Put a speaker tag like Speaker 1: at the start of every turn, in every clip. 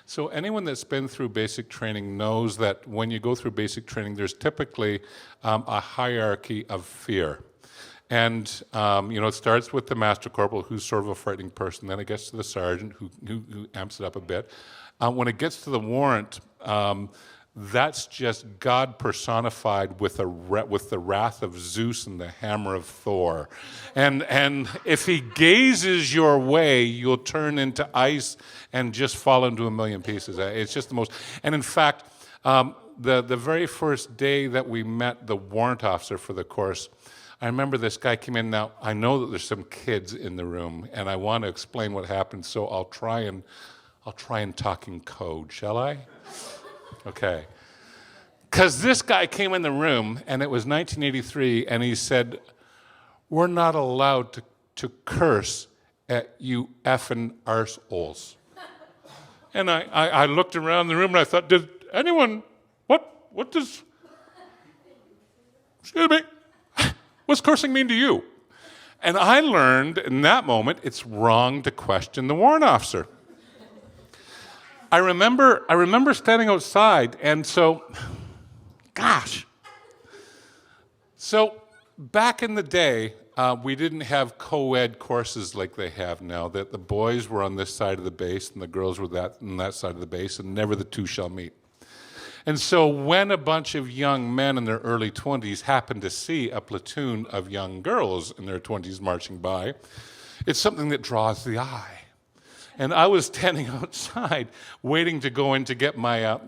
Speaker 1: So anyone that's been through basic training knows that when you go through basic training, there's typically a hierarchy of fear. And, it starts with the master corporal, who's sort of a frightening person. Then it gets to the sergeant, who amps it up a bit. When it gets to the warrant, that's just God personified with the wrath of Zeus and the hammer of Thor. And if he gazes your way, you'll turn into ice and just fall into a million pieces. It's just the most... And in fact, the very first day that we met the warrant officer for the course, I remember this guy came in. Now, I know that there's some kids in the room, and I want to explain what happened, so I'll try and talk in code, shall I? Okay. Because this guy came in the room, and it was 1983, and he said, "We're not allowed to curse at you effing arseholes." And I looked around the room, and I thought, did anyone, what does, excuse me, what's cursing mean to you? And I learned in that moment, it's wrong to question the warrant officer. I remember standing outside, and so, gosh. So back in the day, we didn't have co-ed courses like they have now, that the boys were on this side of the base and the girls were on that side of the base, and never the two shall meet. And so when a bunch of young men in their early 20s happen to see a platoon of young girls in their 20s marching by, it's something that draws the eye. And I was standing outside, waiting to go in to get my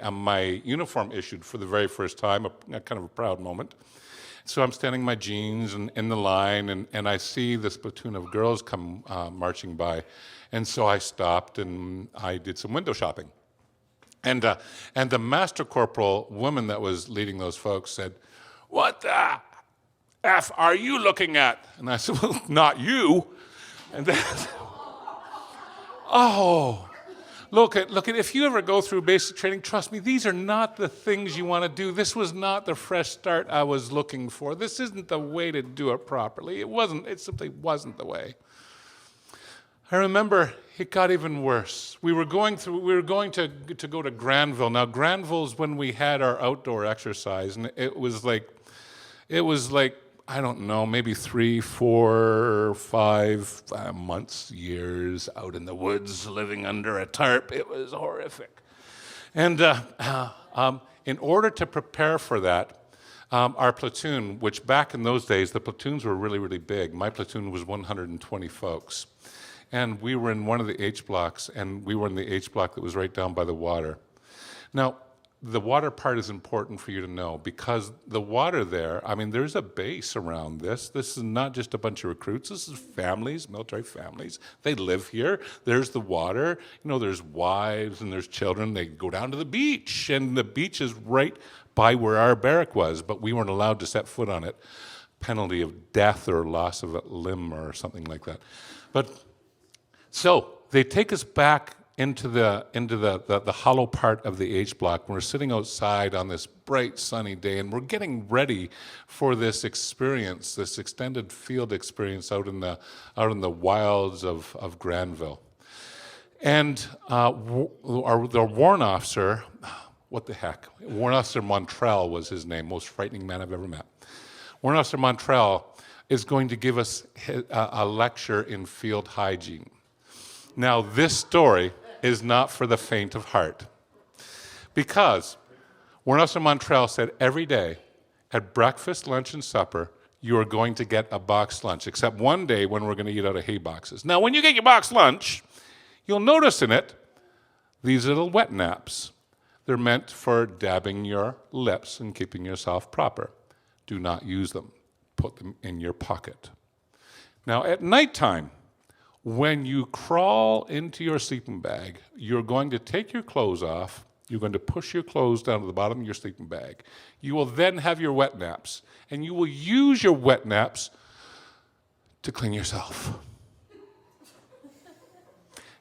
Speaker 1: my uniform issued for the very first time, a kind of a proud moment. So I'm standing in my jeans and in the line, and I see this platoon of girls come marching by, and so I stopped and I did some window shopping. And the master corporal woman that was leading those folks said, "What the F are you looking at?" And I said, "Well, not you." And then, oh, look at, if you ever go through basic training, trust me, these are not the things you want to do. This was not the fresh start I was looking for. This isn't the way to do it properly. It simply wasn't the way. I remember it got even worse. We were going to go to Granville. Now, Granville's when we had our outdoor exercise, and it was like, I don't know, maybe 3, 4, 5 months, years out in the woods, living under a tarp. It was horrific. And in order to prepare for that, our platoon, which back in those days, the platoons were really, really big. My platoon was 120 folks. And we were in one of the H blocks, and we were in the H block that was right down by the water. Now, the water part is important for you to know, because the water there, I mean, there's a base around this. This is not just a bunch of recruits. This is families, military families. They live here. There's the water. There's wives and there's children. They go down to the beach, and the beach is right by where our barrack was, but we weren't allowed to set foot on it. Penalty of death or loss of a limb or something like that. So they take us back into the hollow part of the H block. We're sitting outside on this bright sunny day, and we're getting ready for this experience, this extended field experience out in the wilds of Granville. And the warrant officer, what the heck? Warrant Officer Montrell was his name, most frightening man I've ever met. Warrant Officer Montrell is going to give us a lecture in field hygiene. Now, this story is not for the faint of heart, because Warrant Officer Montrell said every day at breakfast, lunch, and supper, you are going to get a boxed lunch, except one day when we're going to eat out of hay boxes. Now, when you get your boxed lunch, you'll notice in it these little wet naps. They're meant for dabbing your lips and keeping yourself proper. Do not use them. Put them in your pocket. Now, at nighttime, when you crawl into your sleeping bag, you're going to take your clothes off. You're going to push your clothes down to the bottom of your sleeping bag. You will then have your wet naps, and you will use your wet naps to clean yourself.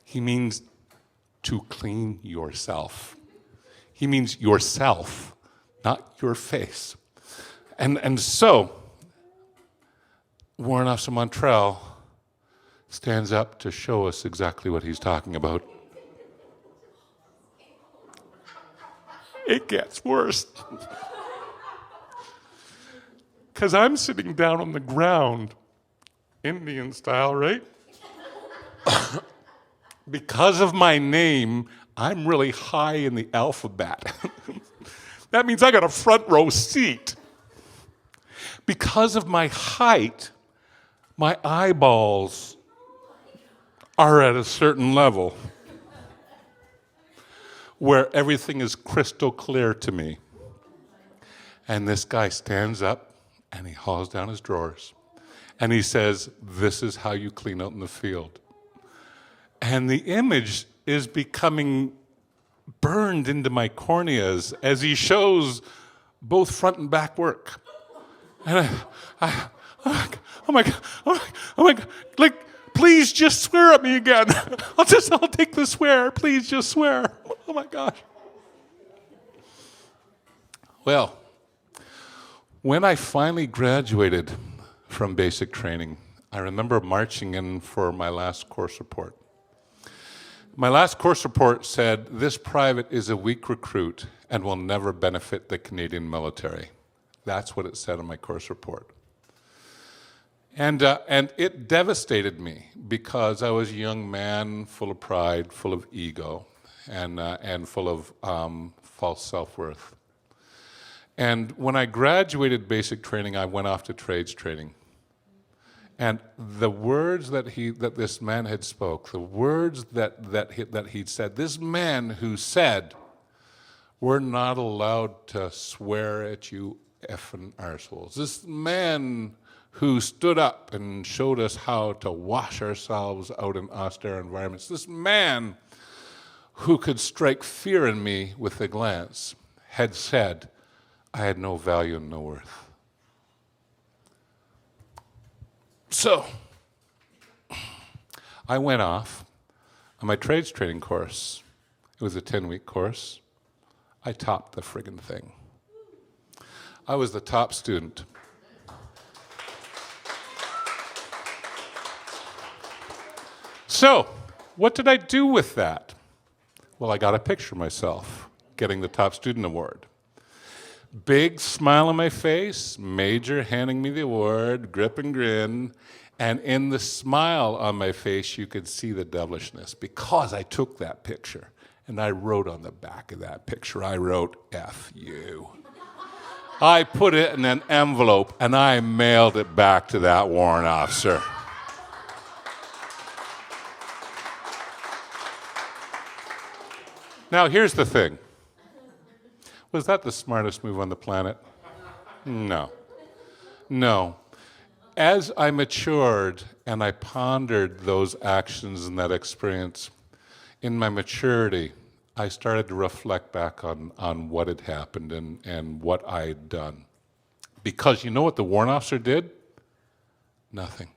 Speaker 1: He means to clean yourself. He means yourself, not your face. And so, Warrant Officer Montrell stands up to show us exactly what he's talking about. It gets worse. Because I'm sitting down on the ground, Indian style, right? Because of my name, I'm really high in the alphabet. That means I got a front row seat. Because of my height, my eyeballs are at a certain level where everything is crystal clear to me. And this guy stands up and he hauls down his drawers and he says, "This is how you clean out in the field." And the image is becoming burned into my corneas as he shows both front and back work. And oh my God, like, please just swear at me again. I'll take the swear. Please just swear. Oh my gosh. Well, when I finally graduated from basic training, I remember marching in for my last course report. My last course report said, "This private is a weak recruit and will never benefit the Canadian military." That's what it said on my course report. And it devastated me because I was a young man full of pride, full of ego, and full of false self-worth. And when I graduated basic training, I went off to trades training. And the words that this man had spoke, the words that he'd said, this man who said, "We're not allowed to swear at you effing arseholes." This man who stood up and showed us how to wash ourselves out in austere environments. This man who could strike fear in me with a glance had said I had no value and no worth. So I went off on my trades training course. It was a 10-week course. I topped the friggin' thing. I was the top student. So, what did I do with that? Well, I got a picture of myself getting the top student award. Big smile on my face, major handing me the award, grip and grin, and in the smile on my face, you could see the devilishness because I took that picture and I wrote on the back of that picture, I wrote, "F you." I put it in an envelope and I mailed it back to that warrant officer. Now, here's the thing. Was that the smartest move on the planet? No. No. As I matured and I pondered those actions and that experience, in my maturity, I started to reflect back on what had happened and what I had done. Because you know what the warrant officer did? Nothing.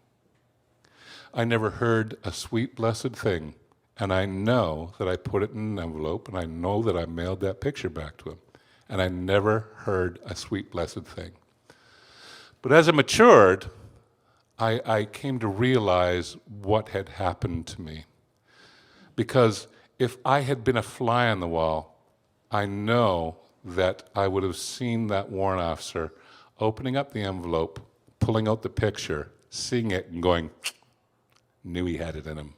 Speaker 1: I never heard a sweet, blessed thing. And I know that I put it in an envelope, and I know that I mailed that picture back to him. And I never heard a sweet, blessed thing. But as I matured, I came to realize what had happened to me. Because if I had been a fly on the wall, I know that I would have seen that warrant officer opening up the envelope, pulling out the picture, seeing it, and going, "Knew he had it in him."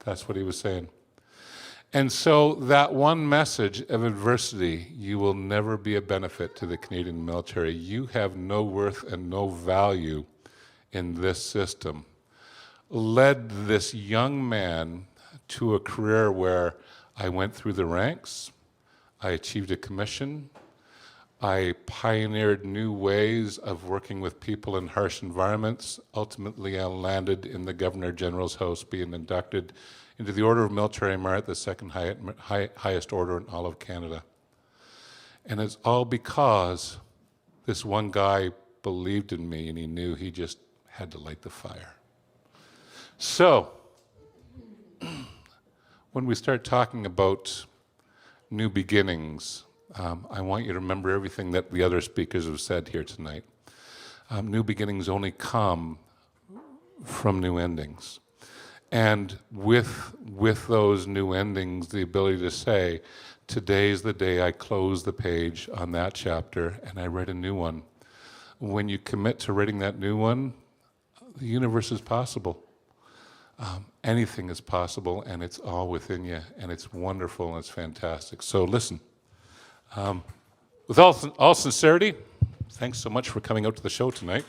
Speaker 1: That's what he was saying. And so that one message of adversity, you will never be a benefit to the Canadian military. You have no worth and no value in this system, led this young man to a career where I went through the ranks, I achieved a commission, I pioneered new ways of working with people in harsh environments. Ultimately, I landed in the Governor General's house, being inducted into the Order of Military Merit, the second highest order in all of Canada. And it's all because this one guy believed in me and he knew he just had to light the fire. So, when we start talking about new beginnings, I want you to remember everything that the other speakers have said here tonight. New beginnings only come from new endings. And with those new endings, the ability to say, today's the day I close the page on that chapter and I write a new one. When you commit to writing that new one, the universe is possible. Anything is possible, and it's all within you, and it's wonderful, and it's fantastic. So listen, with all sincerity, thanks so much for coming out to the show tonight.